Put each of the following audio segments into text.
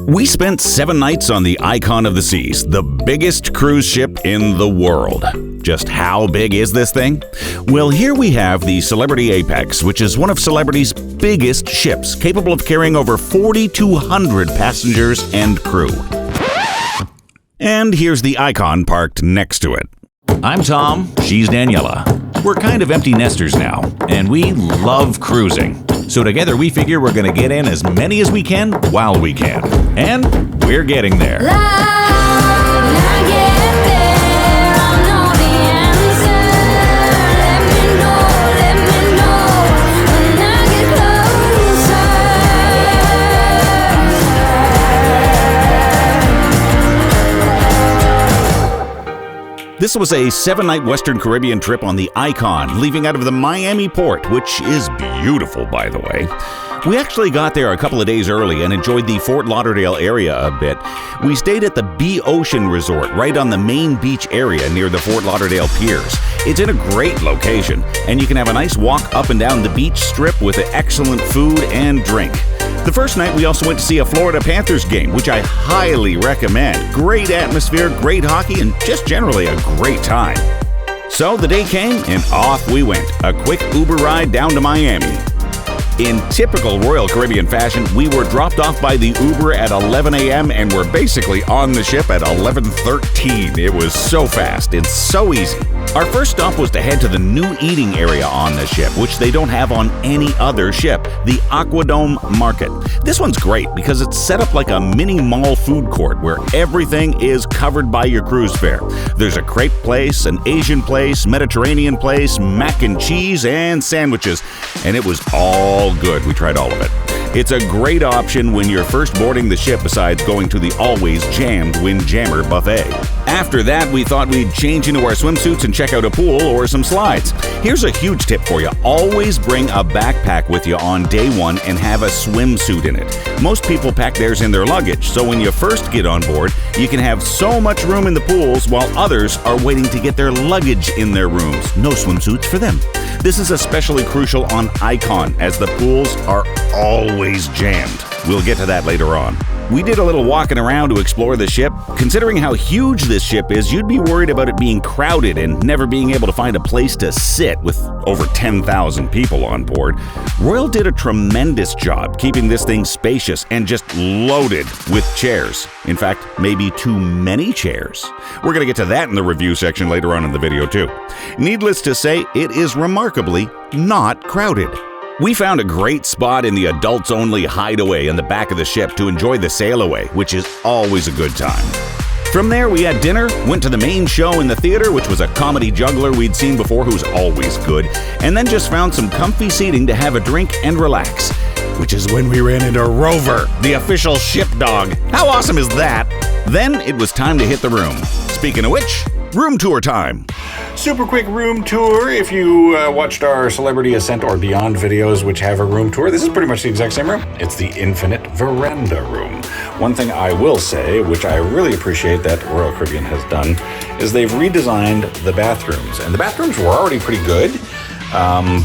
We spent 7 nights on the Icon of the Seas, the biggest cruise ship in the world. Just how big is this thing? Well, here we have the Celebrity Apex, which is one of Celebrity's biggest ships, capable of carrying over 4,200 passengers and crew. And here's the Icon parked next to it. I'm Tom, she's Daniella. We're kind of empty nesters now, and we love cruising. So together we figure we're gonna get in as many as we can while we can. And we're getting there. This was a 7-night Western Caribbean trip on the Icon, leaving out of the Miami port, which is beautiful, by the way. We actually got there a couple of days early and enjoyed the Fort Lauderdale area a bit. We stayed at the B-Ocean Resort, right on the main beach area near the Fort Lauderdale piers. It's in a great location, and you can have a nice walk up and down the beach strip with excellent food and drink. The first night, we also went to see a Florida Panthers game, which I highly recommend. Great atmosphere, great hockey, and just generally a great time. So the day came, and off we went. A quick Uber ride down to Miami. In typical Royal Caribbean fashion, we were dropped off by the Uber at 11 a.m. and were basically on the ship at 11:13. It was so fast and so easy. Our first stop was to head to the new eating area on the ship, which they don't have on any other ship, the Aquadome Market. This one's great because it's set up like a mini mall food court where everything is covered by your cruise fare. There's a crepe place, an Asian place, Mediterranean place, mac and cheese, and sandwiches. And it was all good. We tried all of it. It's a great option when you're first boarding the ship besides going to the always jammed Windjammer buffet. After that, we thought we'd change into our swimsuits and check out a pool or some slides. Here's a huge tip for you. Always bring a backpack with you on day one and have a swimsuit in it. Most people pack theirs in their luggage, so when you first get on board, you can have so much room in the pools while others are waiting to get their luggage in their rooms. No swimsuits for them. This is especially crucial on Icon, as the pools are always jammed. We'll get to that later on. We did a little walking around to explore the ship. Considering how huge this ship is, you'd be worried about it being crowded and never being able to find a place to sit with over 10,000 people on board. Royal did a tremendous job keeping this thing spacious and just loaded with chairs. In fact, maybe too many chairs. We're going to get to that in the review section later on in the video too. Needless to say, it is remarkably not crowded. We found a great spot in the adults-only hideaway in the back of the ship to enjoy the sail away, which is always a good time. From there, we had dinner, went to the main show in the theater, which was a comedy juggler we'd seen before who's always good, and then just found some comfy seating to have a drink and relax. Which is when we ran into Rover, the official ship dog. How awesome is that? Then it was time to hit the room. Speaking of which, room tour time. Super quick room tour. If you watched our Celebrity Ascent or Beyond videos, which have a room tour, this is pretty much the exact same room. It's the Infinite Veranda room. One thing I will say, which I really appreciate that Royal Caribbean has done, is they've redesigned the bathrooms. And the bathrooms were already pretty good,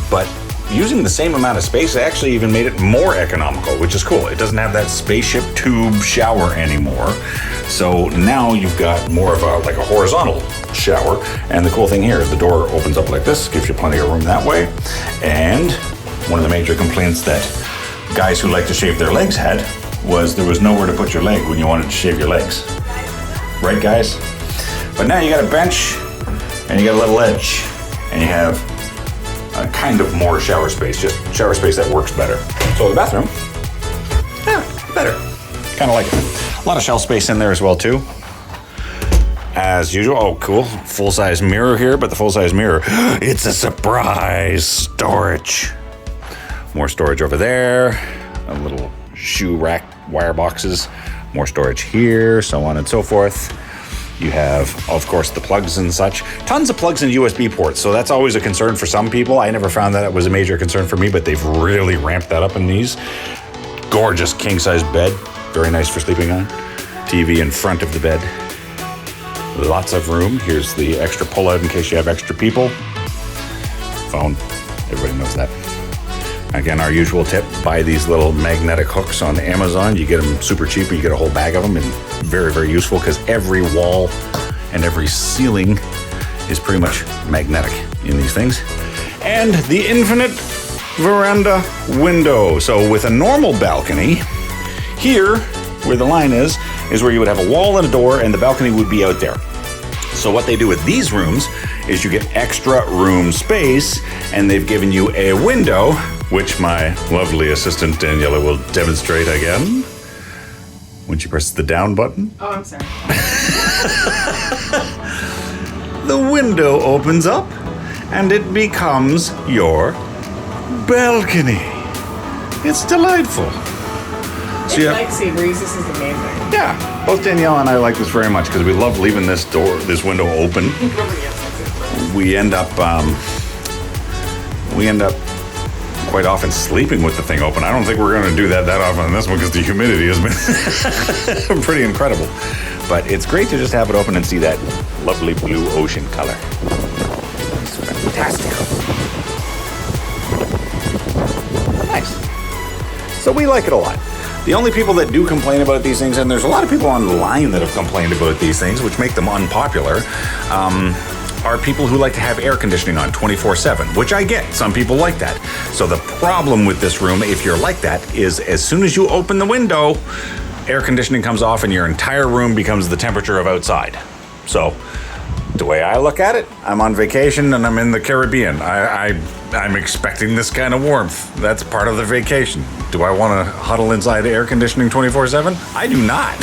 but using the same amount of space, they actually even made it more economical, which is cool. It doesn't have that spaceship tube shower anymore. So now you've got more of a horizontal shower. And the cool thing here is the door opens up like this, gives you plenty of room that way. And one of the major complaints that guys who like to shave their legs had was there was nowhere to put your leg when you wanted to shave your legs. Right, guys? But now you got a bench and you got a little ledge and you have kind of more shower space, just shower space that works better. So the bathroom, yeah, better. Kind of like it. A lot of shelf space in there as well too. As usual, oh cool, full-size mirror here, but the full-size mirror, it's a surprise storage. More storage over there, a little shoe rack, wire boxes, more storage here, so on and so forth. You have, of course, the plugs and such. Tons of plugs and USB ports, so that's always a concern for some people. I never found that it was a major concern for me, but they've really ramped that up in these. Gorgeous king-size bed, very nice for sleeping on. TV in front of the bed. Lots of room. Here's the extra pull-out in case you have extra people. Phone, everybody knows that. Again, our usual tip, buy these little magnetic hooks on Amazon. You get them super cheap and you get a whole bag of them, and very, very useful because every wall and every ceiling is pretty much magnetic in these things. And the infinite veranda window. So with a normal balcony, here where the line is where you would have a wall and a door and the balcony would be out there. So what they do with these rooms is you get extra room space, and they've given you a window, which my lovely assistant Daniela will demonstrate again when she presses the down button. Oh, I'm sorry. The window opens up and it becomes your balcony. It's delightful. It's lightsabers. This is amazing. Yeah, both Danielle and I like this very much because we love leaving this window open. We end up quite often sleeping with the thing open. I don't think we're going to do that often on this one because the humidity has been pretty incredible. But it's great to just have it open and see that lovely blue ocean color. It's fantastic. Nice. So we like it a lot. The only people that do complain about these things, and there's a lot of people online that have complained about these things, which make them unpopular, are people who like to have air conditioning on 24/7, which I get. Some people like that. So the problem with this room, if you're like that, is as soon as you open the window, air conditioning comes off and your entire room becomes the temperature of outside. So the way I look at it, I'm on vacation and I'm in the Caribbean. I'm expecting this kind of warmth. That's part of the vacation. Do I want to huddle inside air conditioning 24/7? I do not.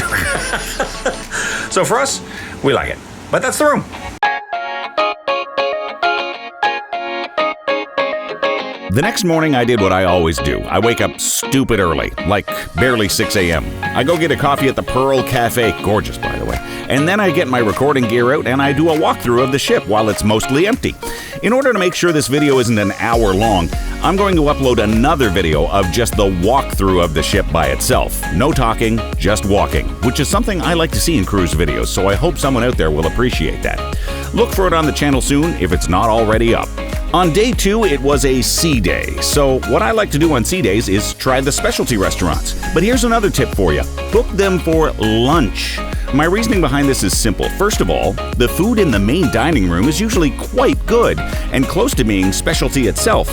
So for us, we like it. But that's the room. The next morning, I did what I always do. I wake up stupid early, like barely 6 a.m. I go get a coffee at the Pearl Cafe, gorgeous by the way, and then I get my recording gear out and I do a walkthrough of the ship while it's mostly empty. In order to make sure this video isn't an hour long, I'm going to upload another video of just the walkthrough of the ship by itself. No talking, just walking, which is something I like to see in cruise videos, so I hope someone out there will appreciate that. Look for it on the channel soon if it's not already up. On day 2, it was a sea day. So what I like to do on sea days is try the specialty restaurants. But here's another tip for you. Book them for lunch. My reasoning behind this is simple. First of all, the food in the main dining room is usually quite good and close to being specialty itself.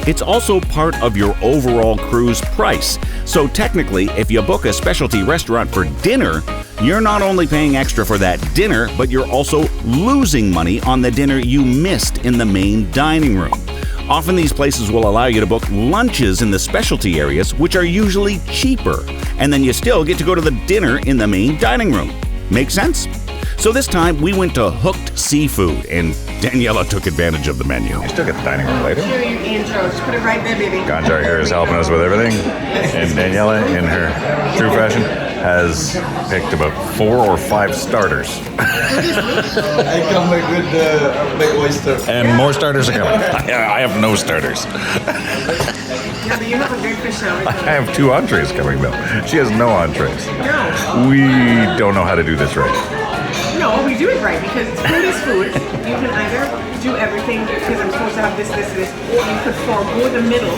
It's also part of your overall cruise price. So technically, if you book a specialty restaurant for dinner, you're not only paying extra for that dinner, but you're also losing money on the dinner you missed in the main dining room. Often these places will allow you to book lunches in the specialty areas, which are usually cheaper, and then you still get to go to the dinner in the main dining room. Make sense? So this time we went to Hooked Seafood, and Daniela took advantage of the menu. You still get the dining room later. Here, you intro. Just put it right there, baby. Ganjar here is helping us with everything, and Daniela, in her true fashion, has picked about 4 or 5 starters. I come back with the oyster. And more starters are coming. I have no starters. Yeah, but you have a good fish sandwich. I have 2 entrees coming, though. She has no entrees. No. We don't know how to do this right. No, we do it right because food is food. You can either do everything because I'm supposed to have this, or you could forego the middle,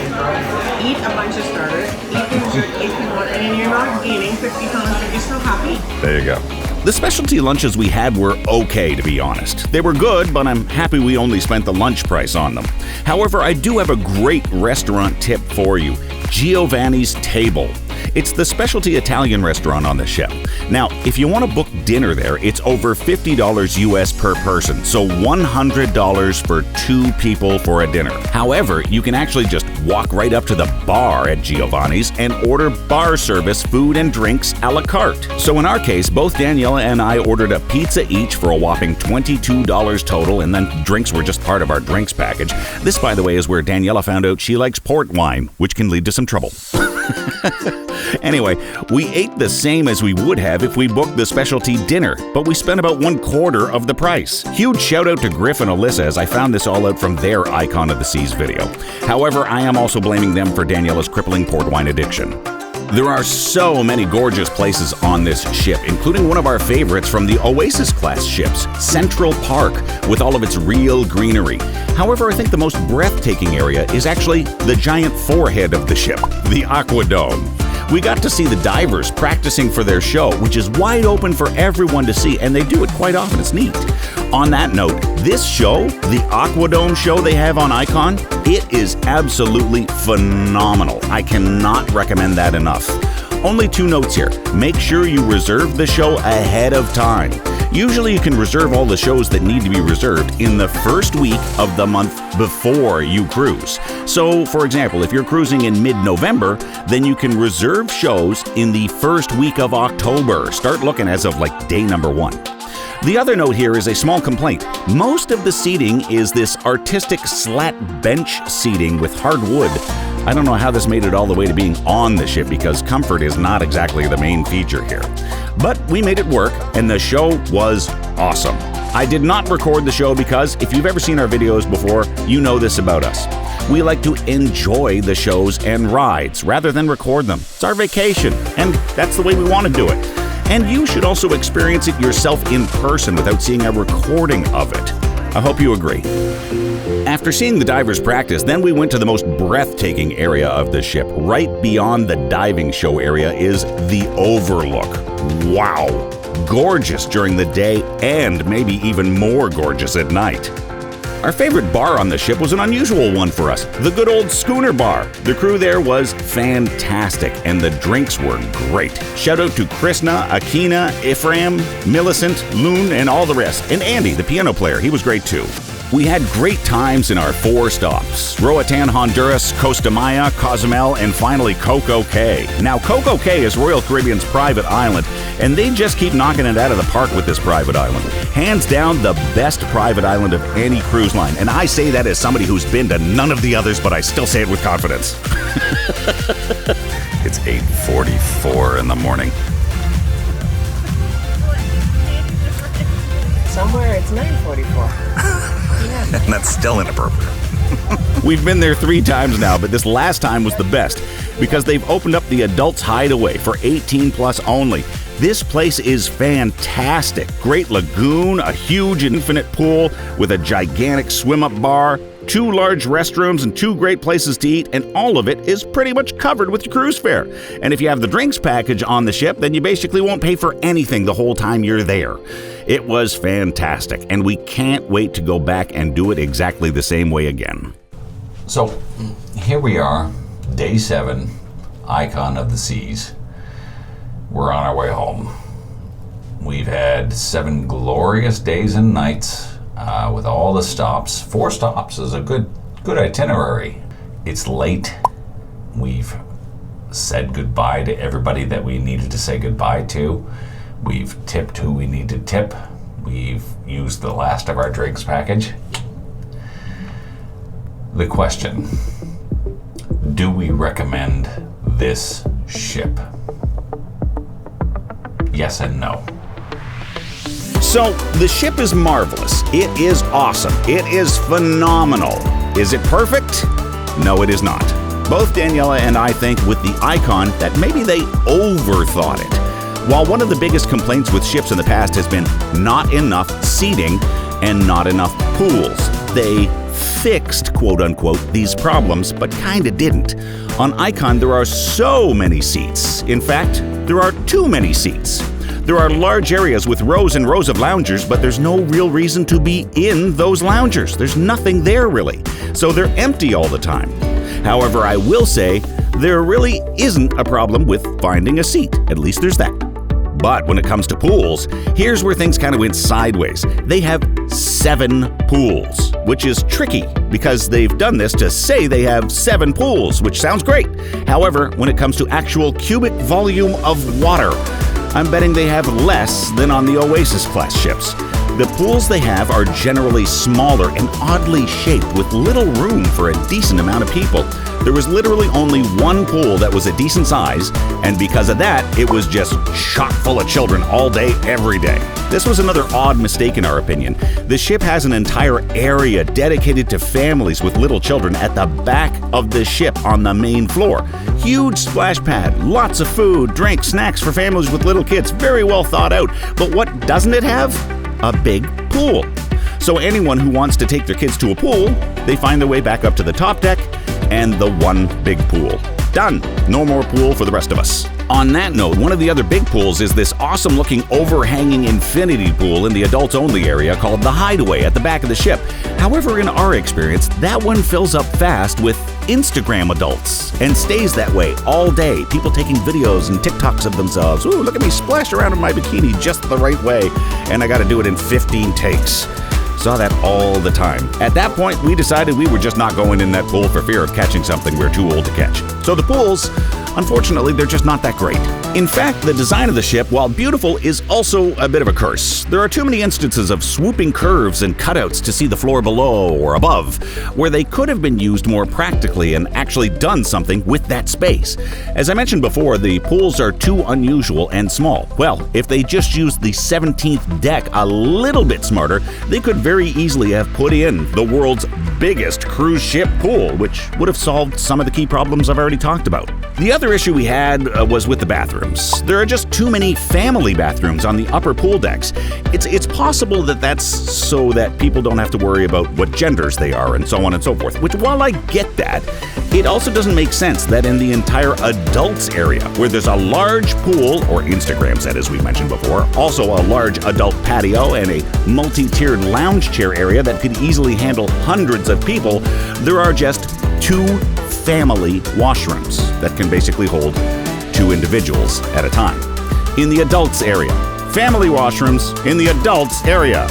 eat a bunch of starters, eat the dessert if you want, and then you're not gaining 50 pounds, but you're still happy. There you go. The specialty lunches we had were okay, to be honest. They were good, but I'm happy we only spent the lunch price on them. However, I do have a great restaurant tip for you. Giovanni's Table. It's the specialty Italian restaurant on the ship. Now, if you want to book dinner there, it's over $50 US per person, so $100 for 2 people for a dinner. However, you can actually just walk right up to the bar at Giovanni's and order bar service, food and drinks a la carte. So in our case, both Daniela and I ordered a pizza each for a whopping $22 total, and then drinks were just part of our drinks package. This, by the way, is where Daniela found out she likes port wine, which can lead to some trouble. Anyway, we ate the same as we would have if we booked the specialty dinner, but we spent about 1/4 of the price. Huge shout out to Griff and Alyssa, as I found this all out from their Icon of the Seas video. However, I am also blaming them for Daniela's crippling port wine addiction. There are so many gorgeous places on this ship, including one of our favorites from the Oasis-class ships, Central Park, with all of its real greenery. However, I think the most breathtaking area is actually the giant forehead of the ship, the Aquadome. We got to see the divers practicing for their show, which is wide open for everyone to see, and they do it quite often. It's neat. On that note, this show, the Aquadome show they have on Icon, it is absolutely phenomenal. I cannot recommend that enough. Only 2 notes here. Make sure you reserve the show ahead of time. Usually you can reserve all the shows that need to be reserved in the first week of the month before you cruise. So, for example, if you're cruising in mid-November, then you can reserve shows in the first week of October. Start looking as of like day number 1. The other note here is a small complaint. Most of the seating is this artistic slat bench seating with hard wood. I don't know how this made it all the way to being on the ship because comfort is not exactly the main feature here. But we made it work, and the show was awesome. I did not record the show because if you've ever seen our videos before, you know this about us. We like to enjoy the shows and rides rather than record them. It's our vacation, and that's the way we want to do it. And you should also experience it yourself in person without seeing a recording of it. I hope you agree. After seeing the divers practice, then we went to the most breathtaking area of the ship. Right beyond the diving show area is the Overlook. Wow! Gorgeous during the day and maybe even more gorgeous at night. Our favorite bar on the ship was an unusual one for us, the good old Schooner Bar. The crew there was fantastic, and the drinks were great. Shout out to Krishna, Akina, Ephraim, Millicent, Loon, and all the rest. And Andy, the piano player, he was great too. We had great times in our 4 stops: Roatan, Honduras, Costa Maya, Cozumel, and finally Coco Cay. Now, Coco Cay is Royal Caribbean's private island, and they just keep knocking it out of the park with this private island. Hands down, the best private island of any cruise line, and I say that as somebody who's been to none of the others, but I still say it with confidence. It's 8:44 in the morning. Somewhere it's 9:44. And that's still inappropriate. We've been there 3 times now, but this last time was the best because they've opened up the Adults Hideaway for 18 plus only. This place is fantastic. Great lagoon, a huge infinite pool with a gigantic swim-up bar, 2 large restrooms, and 2 great places to eat, and all of it is pretty much covered with your cruise fare. And if you have the drinks package on the ship, then you basically won't pay for anything the whole time you're there. It was fantastic, and we can't wait to go back and do it exactly the same way again. So, here we are, day 7, Icon of the Seas. We're on our way home. We've had 7 glorious days and nights with all the stops. 4 stops is a good itinerary. It's late. We've said goodbye to everybody that we needed to say goodbye to. We've tipped who we need to tip. We've used the last of our drinks package. The question: do we recommend this ship? Yes and no. So, the ship is marvelous. It is awesome. It is phenomenal. Is it perfect? No, it is not. Both Daniella and I think with the Icon that maybe they overthought it. While one of the biggest complaints with ships in the past has been not enough seating and not enough pools, they fixed, quote-unquote, these problems, but kinda didn't. On Icon, there are so many seats. In fact, there are too many seats. There are large areas with rows and rows of loungers, but there's no real reason to be in those loungers. There's nothing there, really. So they're empty all the time. However, I will say, there really isn't a problem with finding a seat. At least there's that. But when it comes to pools, here's where things kind of went sideways. They have 7 pools, which is tricky because they've done this to say they have 7 pools, which sounds great. However, when it comes to actual cubic volume of water, I'm betting they have less than on the Oasis-class ships. The pools they have are generally smaller and oddly shaped with little room for a decent amount of people. There was literally only one pool that was a decent size, and because of that, it was just chock full of children all day, every day. This was another odd mistake in our opinion. The ship has an entire area dedicated to families with little children at the back of the ship on the main floor. Huge splash pad, lots of food, drinks, snacks for families with little kids, very well thought out. But what doesn't it have? A big pool. So anyone who wants to take their kids to a pool, they find their way back up to the top deck and the one big pool. Done. No more pool for the rest of us. On that note, one of the other big pools is this awesome-looking overhanging infinity pool in the adults-only area called the Hideaway at the back of the ship. However, in our experience, that one fills up fast with Instagram adults and stays that way all day. People taking videos and TikToks of themselves. Ooh, look at me splash around in my bikini just the right way, and I got to do it in 15 takes. Saw that all the time. At that point, we decided we were just not going in that pool for fear of catching something we're too old to catch. So the pools, unfortunately, they're just not that great. In fact, the design of the ship, while beautiful, is also a bit of a curse. There are too many instances of swooping curves and cutouts to see the floor below or above, where they could have been used more practically and actually done something with that space. As I mentioned before, the pools are too unusual and small. Well, if they just used the 17th deck a little bit smarter, they could very easily have put in the world's biggest cruise ship pool, which would have solved some of the key problems I've already talked about. The other issue we had was with the bathrooms. There are just too many family bathrooms on the upper pool decks. It's possible that that's so that people don't have to worry about what genders they are and so on and so forth, which while I get that, it also doesn't make sense that in the entire adults area, where there's a large pool, or Instagram set as we mentioned before, also a large adult patio and a multi-tiered lounge chair area that could easily handle hundreds of people, there are just 2 family washrooms that can basically hold 2 individuals at a time. In the adults area, family washrooms in the adults area,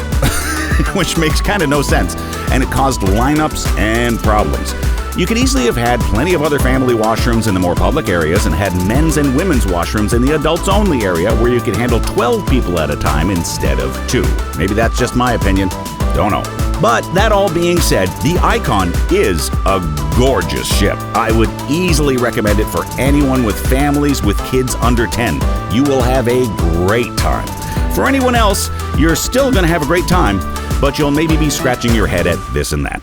which makes kind of no sense, and it caused lineups and problems. You could easily have had plenty of other family washrooms in the more public areas and had men's and women's washrooms in the adults-only area where you could handle 12 people at a time instead of 2. Maybe that's just my opinion. Don't know. But that all being said, the Icon is a gorgeous ship. I would easily recommend it for anyone with families with kids under 10. You will have a great time. For anyone else, you're still going to have a great time, but you'll maybe be scratching your head at this and that.